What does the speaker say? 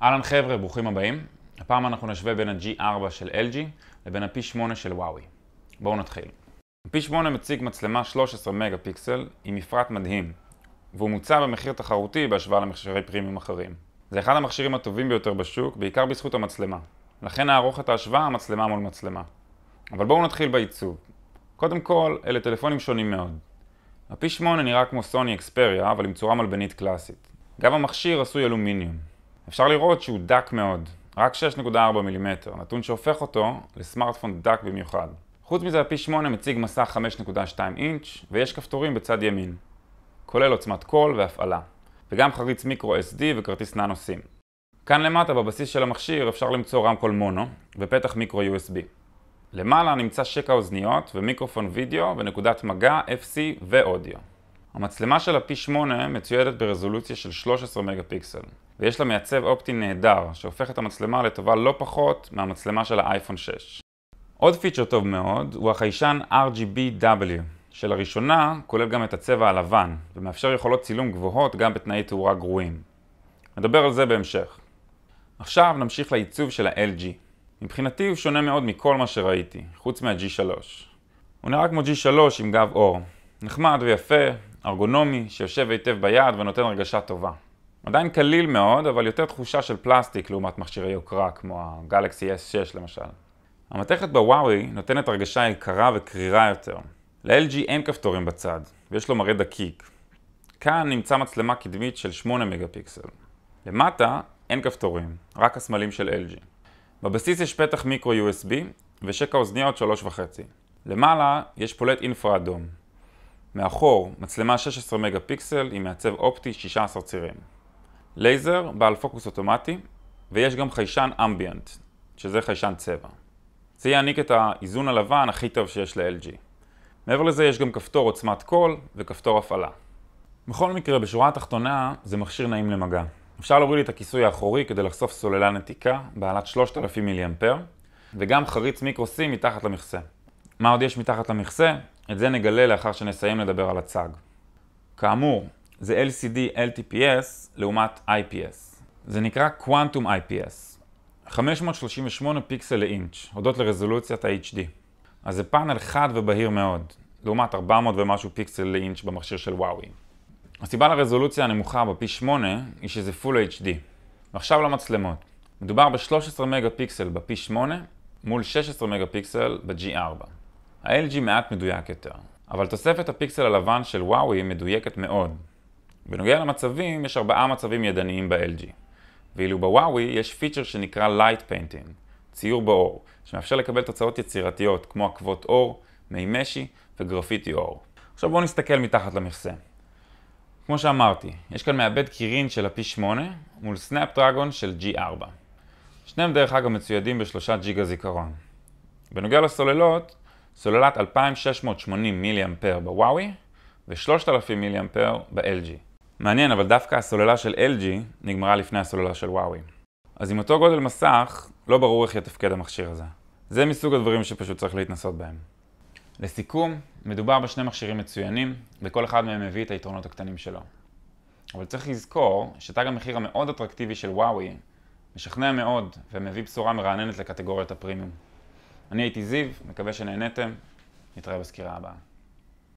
אהלן חבר'ה, ברוכים הבאים. הפעם אנחנו נשווה בין ה-G4 של LG לבין ה-P8 של וואוי. בואו נתחיל. ה-P8 מציג מצלמה 13 מגה פיקסל עם מפרט מדהים, והוא מוצע במחיר תחרותי בהשוואה למכשירי פרימיום אחרים. זה אחד המכשירים הטובים ביותר בשוק, בעיקר בזכות המצלמה. לכן נערוך את ההשוואה מצלמה מול מצלמה. אבל בואו נתחיל בעיצוב. קודם כל, אלה טלפונים שונים מאוד. ה-P8 נראה כמו סוני אקספריה, אבל עם צורה מלבנית קלאסית. גם המכשיר עשוי אלומיניום. אפשר לראות שהוא דק מאוד, רק 6.4 מילימטר, נתון שהופך אותו לסמארטפון דק במיוחד. חוץ מזה, ה-P8 מציג מסך 5.2 אינץ' ויש כפתורים בצד ימין, כולל עוצמת קול והפעלה, וגם חריץ מיקרו SD וכרטיס ננו סים. כאן למטה בבסיס של המכשיר אפשר למצוא רמקול מונו ופתח מיקרו USB. למעלה נמצא שקע אוזניות ומיקרופון וידאו ונקודת מגע, FC ואודיו. המצלמה של ה-P8 מצוידת ברזולוציה של 13 מגה פיקסל, ויש לה מעצב אופטי נהדר שהופך את המצלמה לטובה לא פחות מהמצלמה של האייפון 6. עוד פיצ'ר טוב מאוד הוא החיישן RGBW, שלראשונה כולל גם את הצבע הלבן, ומאפשר יכולות צילום גבוהות גם בתנאי תאורה גרועים. נדבר על זה בהמשך. עכשיו נמשיך לעיצוב של ה-LG. מבחינתי הוא שונה מאוד מכל מה שראיתי, חוץ מה-G3. הוא נראה כמו G3 עם גב אור. נחמד ויפה, ארגונומי, שיושב היטב ביד ונותן הרגשה טובה. עדיין קליל מאוד, אבל יותר תחושה של פלסטיק לעומת מכשירי יוקרה, כמו הגלקסי S6 למשל. המתכת בוואוי נותנת הרגשה יקרה וקרירה יותר. ל-LG אין כפתורים בצד, ויש לו מראה דקיק. כאן נמצא מצלמה קדמית של 8 מגה פיקסל. למטה אין כפתורים, רק הסמלים של LG. בבסיס יש פתח מיקרו USB ושקע אוזניות 3.5. למעלה יש פולט אינפרה אדום. מאחור מצלמה 16 מגה פיקסל עם מעצב אופטי 16 צירים. לייזר בעל פוקוס אוטומטי, ויש גם חיישן אמביאנט, שזה חיישן צבע. זה יעניק את האיזון הלבן הכי טוב שיש ל-LG. מעבר לזה יש גם כפתור עוצמת קול וכפתור הפעלה. בכל מקרה, בשורה התחתונה זה מכשיר נעים למגע. אפשר להוריד את הכיסוי האחורי כדי לחשוף סוללה נתיקה בעלת 3000 מיליאמפר, וגם חריץ מיקרו סים מתחת למכסה. מה עוד יש מתחת למכסה? את זה נגלה לאחר שנסיים לדבר על הצג. כאמור, זה LCD LTPS לעומת IPS. זה נקרא Quantum IPS. 538 פיקסל לאינץ', הודות לרזולוציית ה-HD. אז זה פאנל חד ובהיר מאוד, לעומת 400 ומשהו פיקסל לאינץ' במכשיר של וואוי. הסיבה לרזולוציה הנמוכה ב-P8 היא שזה Full HD. ועכשיו למצלמות. מדובר ב-13 מגה פיקסל ב-P8 מול 16 מגה פיקסל ב-G4. ה-LG מעט מדויק יותר, אבל תוספת הפיקסל הלבן של וואוי מדויקת מאוד. בנוגע למצבים, יש 4 מצבים ידניים ב-LG. ואילו בוואוי יש פיצ'ר שנקרא Light Painting, ציור באור, שמאפשר לקבל תוצאות יצירתיות כמו עקבות אור, מי משי וגרפיטי אור. עכשיו בואו נסתכל מתחת למכסה. כמו שאמרתי, יש כאן מעבד קירין של ה-P8 מול סנאפדרגון של G4. שניהם דרך אגב מצוידים ב3 ג'יגה זיכרון. בנוגע לסוללות, סוללת 2680 מיליאמפר בוואוי ו-3000 מיליאמפר ב-LG. מעניין, אבל דווקא הסוללה של LG נגמרה לפני הסוללה של וואוי. אז עם אותו גודל מסך, לא ברור איך יתפקד המכשיר הזה. זה מסוג הדברים שפשוט צריך להתנסות בהם. לסיכום, מדובר בשני מכשירים מצוינים, וכל אחד מהם מביא את היתרונות הקטנים שלו. אבל צריך לזכור שתג המחיר המאוד אטרקטיבי של וואוי משכנע מאוד ומביא בשורה מרעננת לקטגוריית הפרימיום. אני הייתי זיו, מקווה שנהנתם, נתראה בסקירה הבאה.